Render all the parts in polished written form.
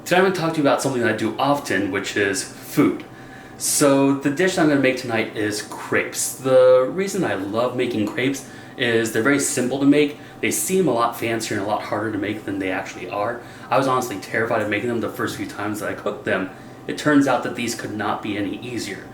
Today I'm going to talk to you about something that I do often, which is food. So the dish I'm going to make tonight is crepes. The reason I love making crepes is they're very simple to make. They seem a lot fancier and a lot harder to make than they actually are. I was honestly terrified of making them the first few times that I cooked them. It turns out that these could not be any easier.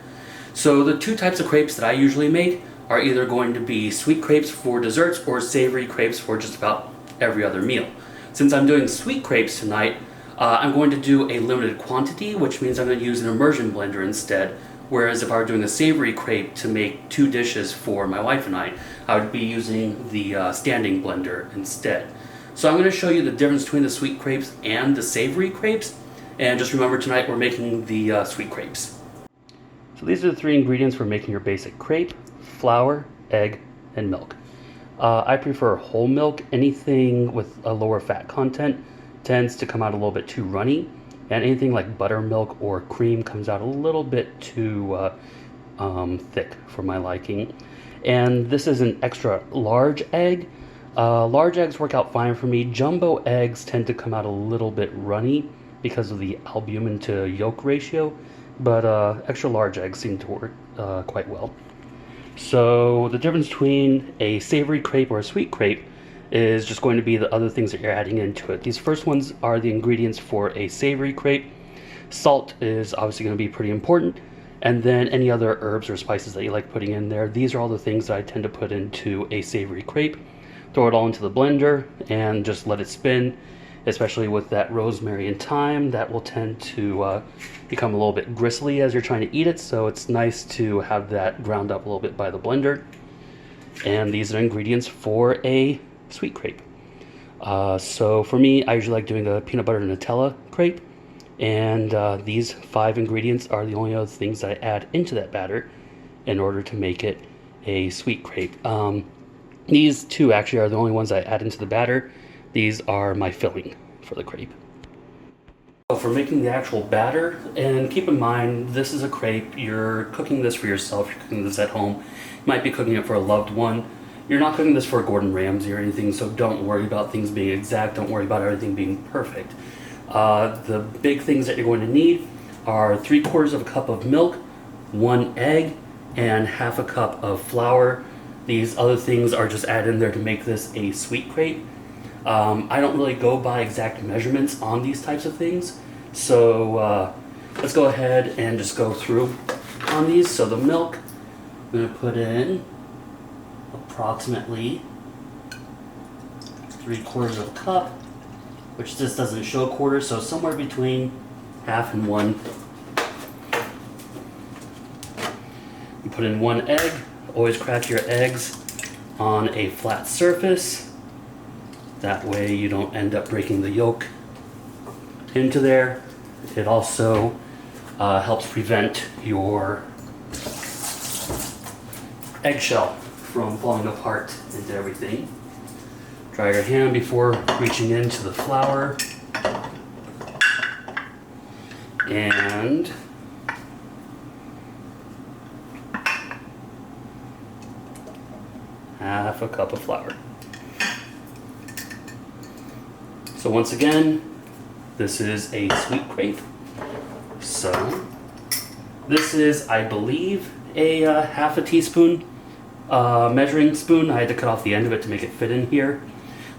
So the two types of crepes that I usually make are either going to be sweet crepes for desserts or savory crepes for just about every other meal. Since I'm doing sweet crepes tonight, I'm going to do a limited quantity, which means I'm going to use an immersion blender instead. Whereas if I were doing a savory crepe to make two dishes for my wife and I would be using the standing blender instead. So I'm going to show you the difference between the sweet crepes and the savory crepes. And just remember, tonight we're making the sweet crepes. So these are the three ingredients for making your basic crepe: flour, egg, and milk. I prefer whole milk. Anything with a lower fat content tends to come out a little bit too runny, and anything like buttermilk or cream comes out a little bit too thick for my liking. And this is an extra large egg. Large eggs work out fine for me. Jumbo eggs tend to come out a little bit runny because of the albumin to yolk ratio, but extra large eggs seem to work quite well. So the difference between a savory crepe or a sweet crepe is just going to be the other things that you're adding into it. These first ones are the ingredients for a savory crepe. Salt is obviously going to be pretty important, and then any other herbs or spices that you like putting in there. These are all the things that I tend to put into a savory crepe. Throw it all into the blender and just let it spin, especially with that rosemary and thyme. That will tend to become a little bit gristly as you're trying to eat it, so it's nice to have that ground up a little bit by the blender. And these are ingredients for a sweet crepe. So for me, I usually like doing a peanut butter Nutella crepe, and these 5 ingredients are the only other things that I add into that batter in order to make it a sweet crepe. These 2 actually are the only ones I add into the batter. These are my filling for the crepe. So for making the actual batter, and keep in mind this is a crepe, you're cooking this for yourself, you're cooking this at home, you might be cooking it for a loved one. You're not cooking this for Gordon Ramsay or anything, so don't worry about things being exact, don't worry about everything being perfect. The big things that you're going to need are 3/4 cup of milk, 1 egg, and 1/2 cup of flour. These other things are just added in there to make this a sweet crepe. I don't really go by exact measurements on these types of things, so let's go ahead and just go through on these. So the milk, I'm going to put in approximately 3/4 cup, which this doesn't show a quarter, so somewhere between 1/2 and 1. You put in 1 egg. Always crack your eggs on a flat surface. That way you don't end up breaking the yolk into there. It also helps prevent your eggshell from falling apart into everything. Dry your hand before reaching into the flour. And half a cup of flour. So once again, this is a sweet crepe. So this is, I believe, a 1/2 teaspoon measuring spoon. I had to cut off the end of it to make it fit in here.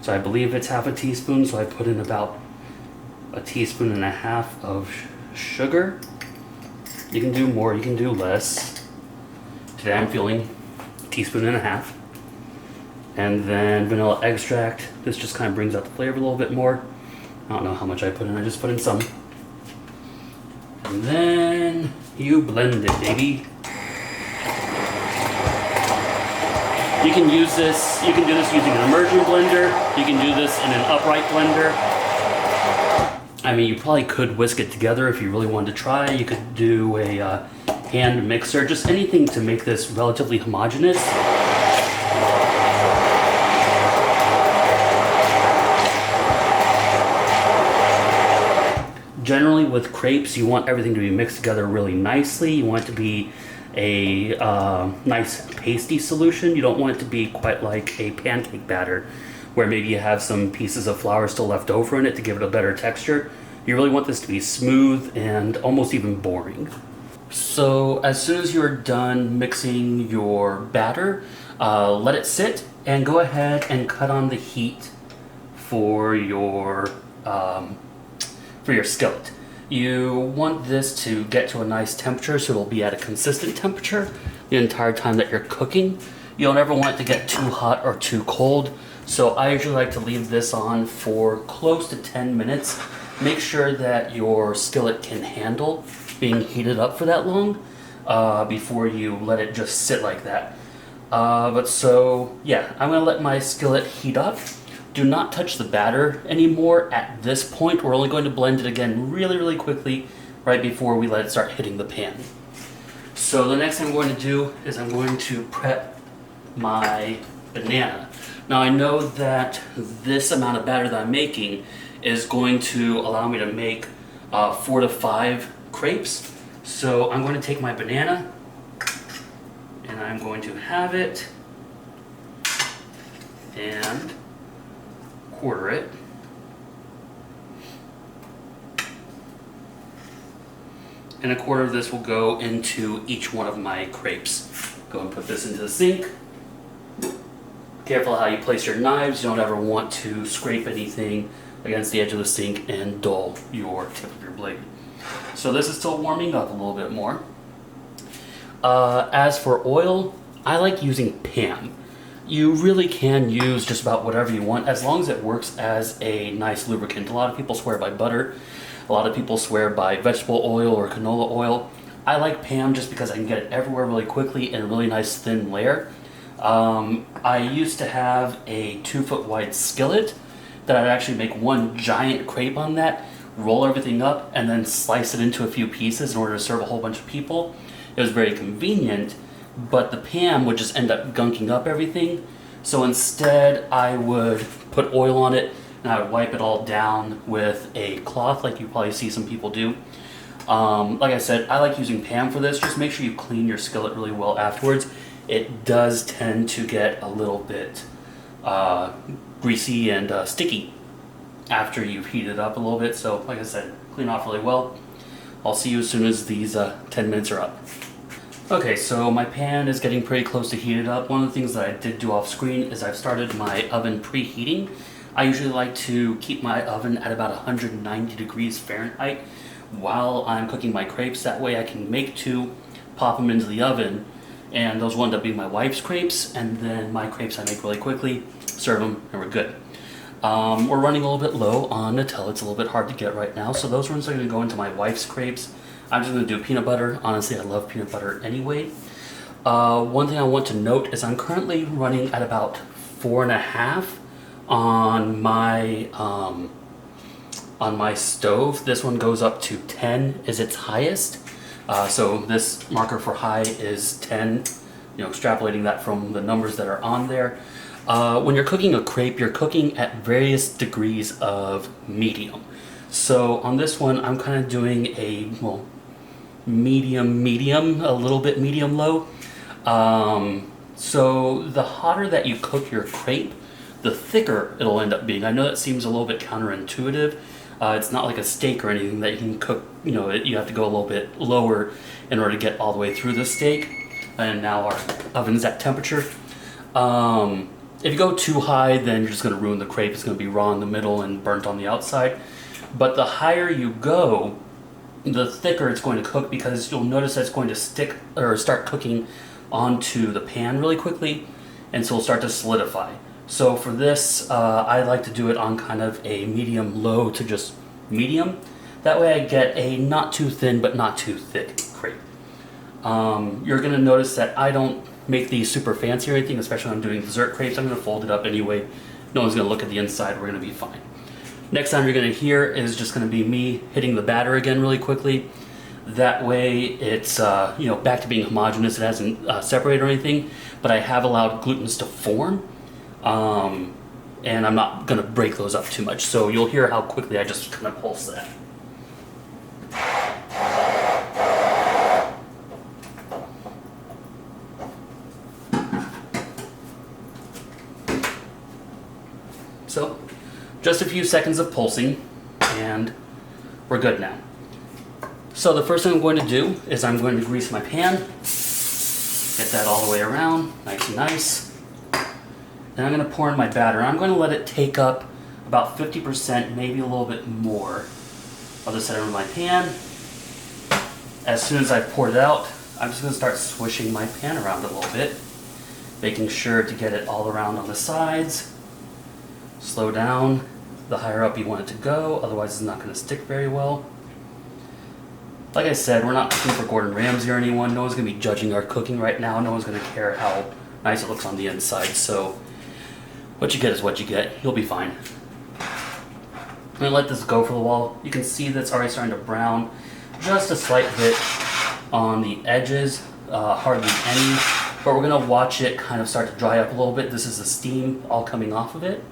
So I believe it's 1/2 teaspoon, so I put in about 1.5 teaspoons of sugar. You can do more, you can do less. Today I'm feeling 1.5 teaspoons. And then vanilla extract. This just kind of brings out the flavor a little bit more. I don't know how much I put in, I just put in some. And then you blend it, baby. You can use this, you can do this using an immersion blender. You can do this in an upright blender. I mean, you probably could whisk it together if you really wanted to try. You could do a hand mixer, just anything to make this relatively homogeneous. Generally with crepes, you want everything to be mixed together really nicely. You want it to be a nice pasty solution. You don't want it to be quite like a pancake batter where maybe you have some pieces of flour still left over in it to give it a better texture. You really want this to be smooth and almost even boring. So as soon as you're done mixing your batter, let it sit and go ahead and cut on the heat for your skillet. You want this to get to a nice temperature, so it'll be at a consistent temperature the entire time that you're cooking. You don't ever want it to get too hot or too cold, so I usually like to leave this on for close to 10 minutes. Make sure that your skillet can handle being heated up for that long before you let it just sit like that. I'm gonna let my skillet heat up. Do not touch the batter anymore at this point. We're only going to blend it again really, really quickly right before we let it start hitting the pan. So the next thing I'm going to do is I'm going to prep my banana. Now I know that this amount of batter that I'm making is going to allow me to make 4 to 5 crepes. So I'm going to take my banana and I'm going to have it and quarter it. And a quarter of this will go into each one of my crepes. Go and put this into the sink. Careful how you place your knives. You don't ever want to scrape anything against the edge of the sink and dull your tip of your blade. So this is still warming up a little bit more. As for oil, I like using Pam. You really can use just about whatever you want as long as it works as a nice lubricant. A lot of people swear by butter. A lot of people swear by vegetable oil or canola oil. I like Pam just because I can get it everywhere really quickly in a really nice thin layer. I used to have a 2-foot wide skillet that I'd actually make one giant crepe on that, roll everything up, and then slice it into a few pieces in order to serve a whole bunch of people. It was very convenient, but the Pam would just end up gunking up everything. So instead, I would put oil on it and I would wipe it all down with a cloth like you probably see some people do. Like I said, I like using Pam for this. Just make sure you clean your skillet really well afterwards. It does tend to get a little bit greasy and sticky after you've heated it up a little bit. So like I said, clean off really well. I'll see you as soon as these 10 minutes are up. Okay, so my pan is getting pretty close to heated up. One of the things that I did do off screen is I've started my oven preheating. I usually like to keep my oven at about 190 degrees Fahrenheit while I'm cooking my crepes. That way I can make 2, pop them into the oven, and those will end up being my wife's crepes, and then my crepes I make really quickly, serve them, and we're good. We're running a little bit low on Nutella. It's a little bit hard to get right now, so those ones are going to go into my wife's crepes. I'm just going to do peanut butter. Honestly, I love peanut butter anyway. One thing I want to note is I'm currently running at about 4.5 on my stove. This one goes up to 10 is its highest. So this marker for high is 10, extrapolating that from the numbers that are on there. When you're cooking a crepe, you're cooking at various degrees of medium. So on this one, I'm kind of doing a, medium, a little bit medium-low. So the hotter that you cook your crepe, the thicker it'll end up being. I know that seems a little bit counterintuitive. It's not like a steak or anything that you can cook, you have to go a little bit lower in order to get all the way through the steak. And now our oven's at temperature. If you go too high, then you're just going to ruin the crepe. It's going to be raw in the middle and burnt on the outside. But the higher you go, the thicker it's going to cook, because you'll notice that it's going to stick or start cooking onto the pan really quickly, and so it'll start to solidify. So for this, I like to do it on kind of a medium-low to just medium. That way I get a not too thin but not too thick crepe. You're going to notice that I don't make these super fancy or anything, especially when I'm doing dessert crepes. I'm going to fold it up anyway. No one's going to look at the inside. We're going to be fine. Next time you're going to hear is just going to be me hitting the batter again really quickly. That way it's back to being homogeneous. It hasn't separated or anything, but I have allowed glutens to form, and I'm not going to break those up too much. So you'll hear how quickly I just kind of pulse that. So just a few seconds of pulsing, and we're good now. So the first thing I'm going to do is I'm going to grease my pan. Get that all the way around, nice and nice. Then I'm going to pour in my batter. I'm going to let it take up about 50%, maybe a little bit more of the center of my pan. As soon as I've poured it out, I'm just going to start swishing my pan around a little bit, making sure to get it all around on the sides. Slow down the higher up you want it to go, otherwise it's not going to stick very well. Like I said, we're not cooking for Gordon Ramsay or anyone. No one's going to be judging our cooking right now. No one's going to care how nice it looks on the inside. So what you get is what you get. You'll be fine. I'm going to let this go for a while. You can see that's already starting to brown. Just a slight bit on the edges, hardly any. But we're going to watch it kind of start to dry up a little bit. This is the steam all coming off of it.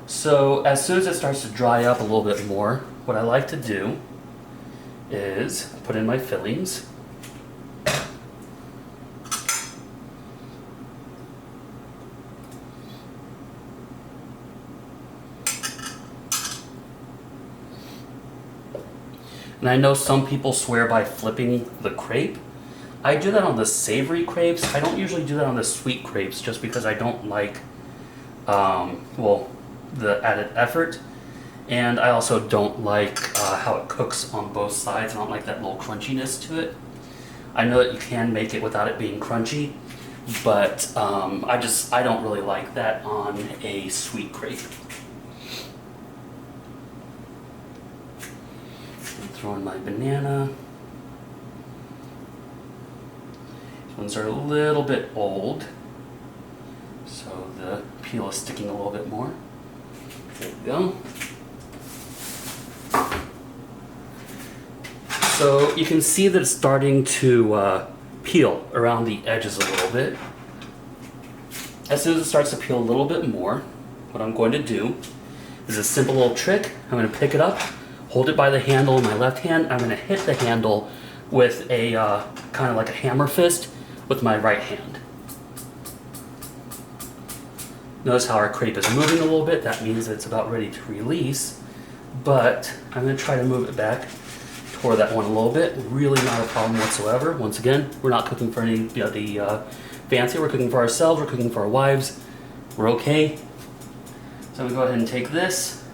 So as soon as it starts to dry up a little bit more, what I like to do is put in my fillings. And I know some people swear by flipping the crepe. I do that on the savory crepes. I don't usually do that on the sweet crepes just because I don't like, the added effort. And I also don't like how it cooks on both sides. I don't like that little crunchiness to it. I know that you can make it without it being crunchy, but I don't really like that on a sweet crepe. Throw in my banana. These ones are a little bit old, so the peel is sticking a little bit more. There we go. So you can see that it's starting to peel around the edges a little bit. As soon as it starts to peel a little bit more, what I'm going to do is a simple little trick. I'm going to pick it up, hold it by the handle in my left hand. I'm going to hit the handle with a kind of like a hammer fist with my right hand. Notice how our crepe is moving a little bit. That means that it's about ready to release. But I'm going to try to move it back toward that one a little bit. Really not a problem whatsoever. Once again, we're not cooking for anybody fancy. We're cooking for ourselves. We're cooking for our wives. We're okay. So I'm going to go ahead and take this.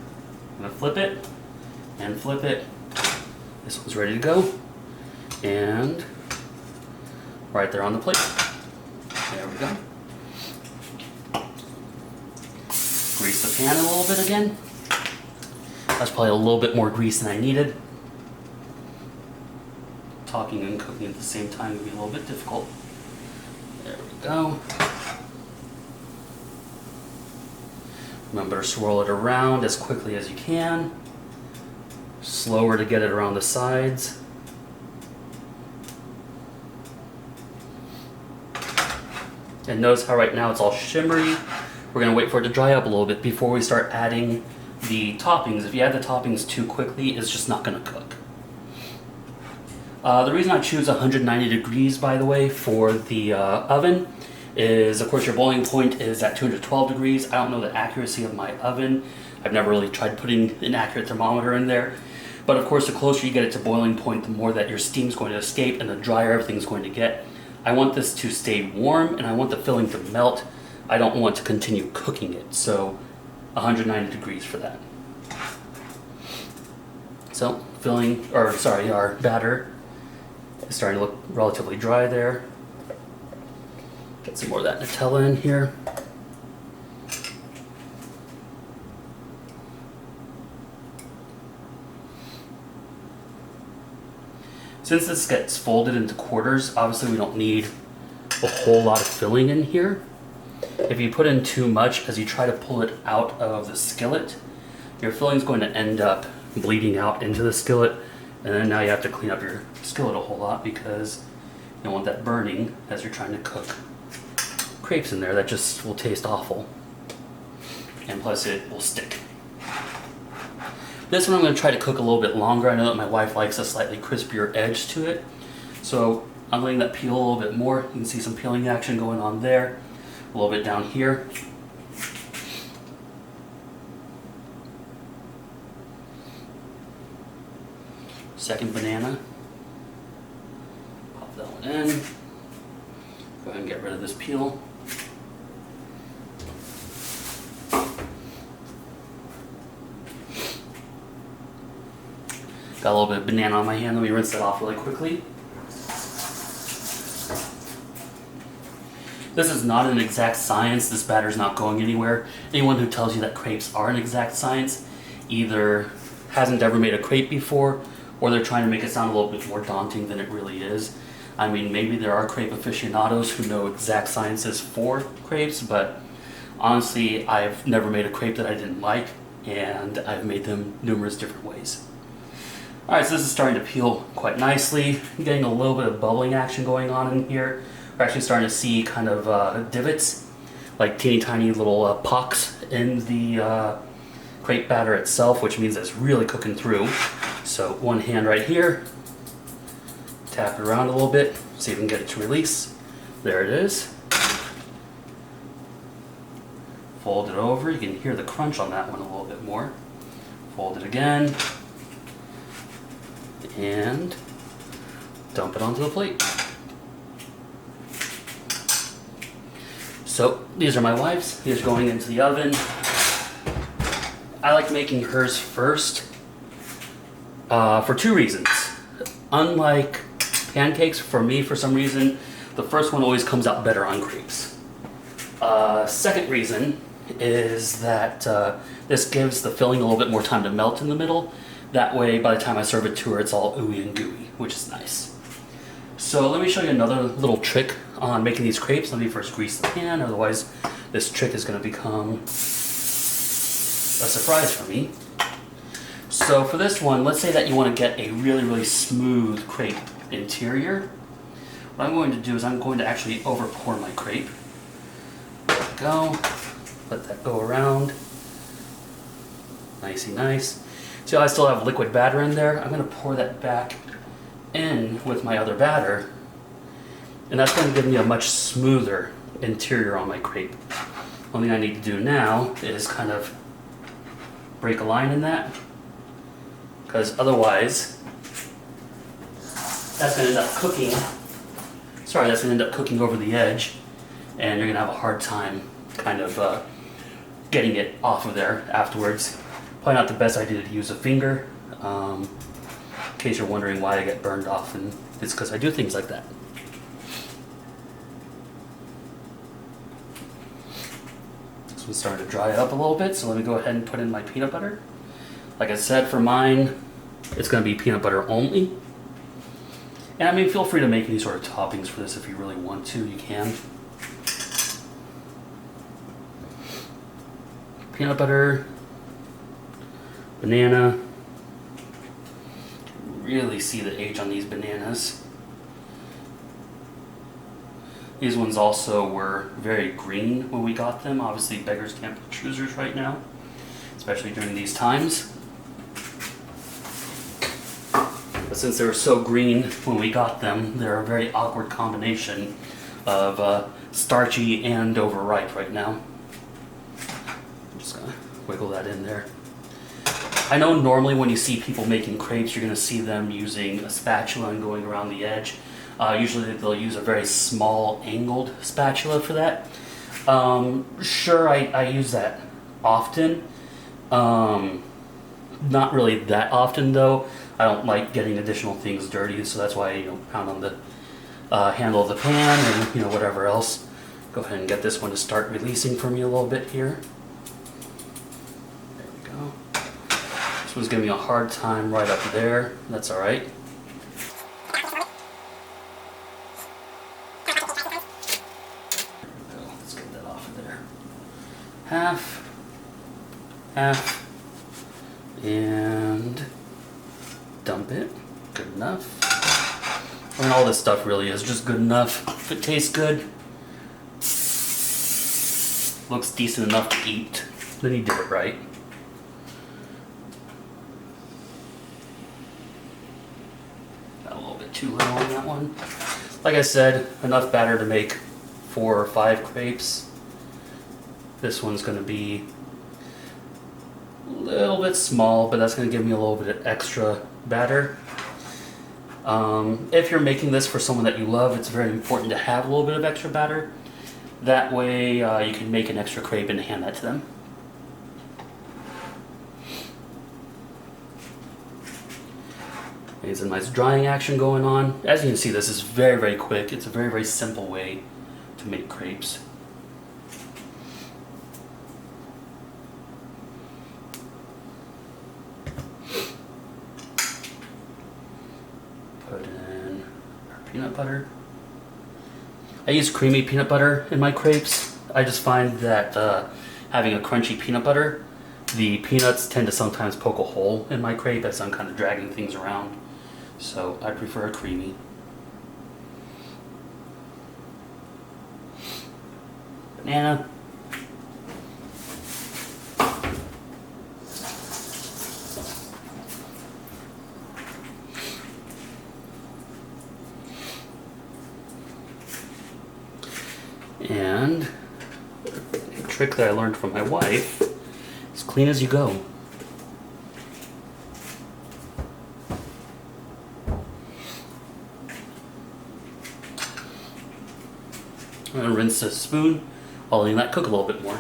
I'm going to flip it and flip it. This one's ready to go. And right there on the plate. There we go. Grease the pan a little bit again. That's probably a little bit more grease than I needed. Talking and cooking at the same time would be a little bit difficult. There we go. Remember to swirl it around as quickly as you can. Slower to get it around the sides. And notice how right now it's all shimmery. We're going to wait for it to dry up a little bit before we start adding the toppings. If you add the toppings too quickly, it's just not going to cook. The reason I choose 190 degrees, by the way, for the oven is, of course, your boiling point is at 212 degrees. I don't know the accuracy of my oven. I've never really tried putting an accurate thermometer in there. But of course, the closer you get it to boiling point, the more that your steam's going to escape and the drier everything's going to get. I want this to stay warm and I want the filling to melt. I don't want to continue cooking it, so 190 degrees for that. So our batter is starting to look relatively dry there. Get some more of that Nutella in here. Since this gets folded into quarters, obviously we don't need a whole lot of filling in here. If you put in too much as you try to pull it out of the skillet, your filling is going to end up bleeding out into the skillet, and then now you have to clean up your skillet a whole lot because you don't want that burning as you're trying to cook crepes in there. That just will taste awful, and plus it will stick. This one I'm going to try to cook a little bit longer. I know that my wife likes a slightly crispier edge to it, so I'm letting that peel a little bit more. You can see some peeling action going on there, a little bit down here. Second banana. Pop that one in. Go ahead and get rid of this peel. Got a little bit of banana on my hand. Let me rinse that off really quickly. This is not an exact science. This batter's not going anywhere. Anyone who tells you that crepes are an exact science either hasn't ever made a crepe before, or they're trying to make it sound a little bit more daunting than it really is. I mean, maybe there are crepe aficionados who know exact sciences for crepes, but honestly, I've never made a crepe that I didn't like, and I've made them numerous different ways. Alright, so this is starting to peel quite nicely. I'm getting a little bit of bubbling action going on in here. We're actually starting to see kind of divots, like teeny tiny little pocks in the crepe batter itself, which means it's really cooking through. So one hand right here, tap it around a little bit, see if we can get it to release. There it is. Fold it over, you can hear the crunch on that one a little bit more. Fold it again, and dump it onto the plate. So these are my wife's. These are going into the oven. I like making hers first for two reasons. Unlike pancakes, for me, for some reason, the first one always comes out better on crepes. Second reason is that this gives the filling a little bit more time to melt in the middle. That way, by the time I serve it to her, it's all ooey and gooey, which is nice. So let me show you another little trick on making these crepes. Let me first grease the pan, otherwise this trick is going to become a surprise for me. So for this one, let's say that you want to get a really, really smooth crepe interior. What I'm going to do is I'm going to actually over pour my crepe. There we go. Let that go around. Nicey nice. See how I still have liquid batter in there? I'm going to pour that back in with my other batter, and that's going to give me a much smoother interior on my crepe. Only thing I need to do now is kind of break a line in that, because otherwise that's going to end up cooking. Sorry, that's going to end up cooking over the edge, and you're going to have a hard time kind of getting it off of there afterwards. Probably not the best idea to use a finger. In case you're wondering why I get burned off, and it's because I do things like that. This one's starting to dry up a little bit, so let me go ahead and put in my peanut butter. Like I said, for mine, it's going to be peanut butter only. And I mean, feel free to make any sort of toppings for this if you really want to, you can. Peanut butter, banana. Really see the age on these bananas. These ones also were very green when we got them. Obviously beggars can't be choosers right now, especially during these times. But since they were so green when we got them, they're a very awkward combination of starchy and overripe right now. I'm just gonna wiggle that in there. I know normally when you see people making crepes, you're going to see them using a spatula and going around the edge. Usually they'll use a very small angled spatula for that. Sure, I use that often. Not really that often though. I don't like getting additional things dirty, so that's why I pound on the handle of the pan and whatever else. Go ahead and get this one to start releasing for me a little bit here. There we go. This one's giving me a hard time right up there. That's all right. Let's get that off of there. Half, and dump it. Good enough. I mean, all this stuff really is just good enough. If it tastes good, looks decent enough to eat, then you did it right. Got a little bit too little on that one. Like I said, enough batter to make 4 or 5 crepes. This one's going to be a little bit small, but that's going to give me a little bit of extra batter. If you're making this for someone that you love, it's very important to have a little bit of extra batter. That way you can make an extra crepe and hand that to them. There's a nice drying action going on. As you can see, this is very, very quick. It's a very, very simple way to make crepes. Put in our peanut butter. I use creamy peanut butter in my crepes. I just find that having a crunchy peanut butter, the peanuts tend to sometimes poke a hole in my crepe as I'm kind of dragging things around. So I prefer a creamy. Banana. And a trick that I learned from my wife is clean as you go. I'm going to rinse this spoon while letting that cook a little bit more.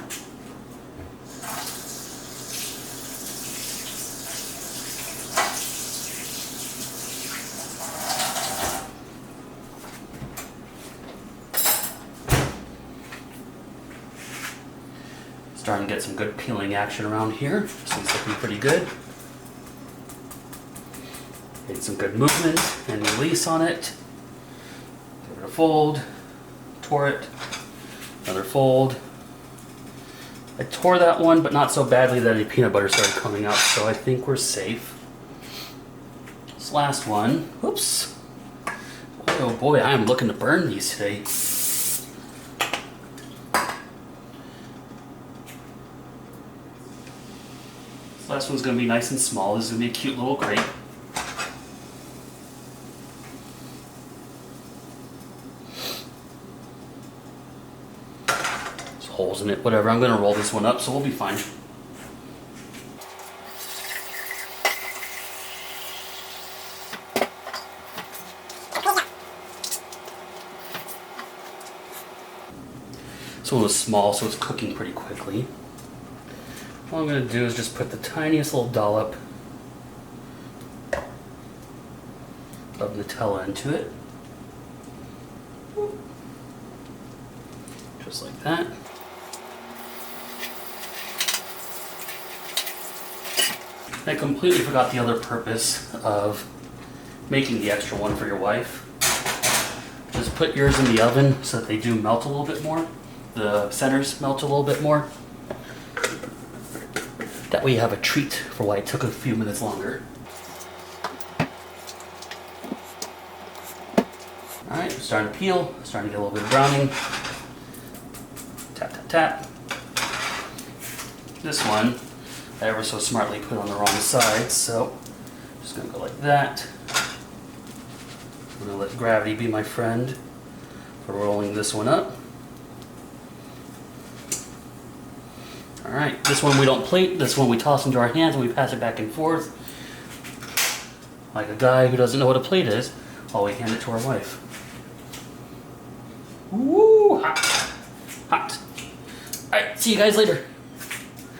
Starting to get some good peeling action around here. This one's looking pretty good. Made some good movement and release on it. Give it a fold. Tore it. Another fold. I tore that one, but not so badly that any peanut butter started coming out, so I think we're safe. This last one. Whoops. Oh boy, I am looking to burn these today. This last one's going to be nice and small. This is going to be a cute little crepe. There's holes in it, whatever. I'm going to roll this one up, so we'll be fine. This one was small, so it's cooking pretty quickly. All I'm going to do is just put the tiniest little dollop of Nutella into it. Just like that. I completely forgot the other purpose of making the extra one for your wife. Just put yours in the oven so that they do melt a little bit more. The centers melt a little bit more. That way you have a treat for why it took a few minutes longer. Alright, starting to peel, starting to get a little bit of browning. Tap, tap, tap. This one, I ever so smartly put on the wrong side, so I'm just going to go like that. I'm going to let gravity be my friend for rolling this one up. Alright, this one we don't plate, this one we toss into our hands and we pass it back and forth. Like a guy who doesn't know what a plate is, while we hand it to our wife. Woo! Hot! Hot! Alright, see you guys later.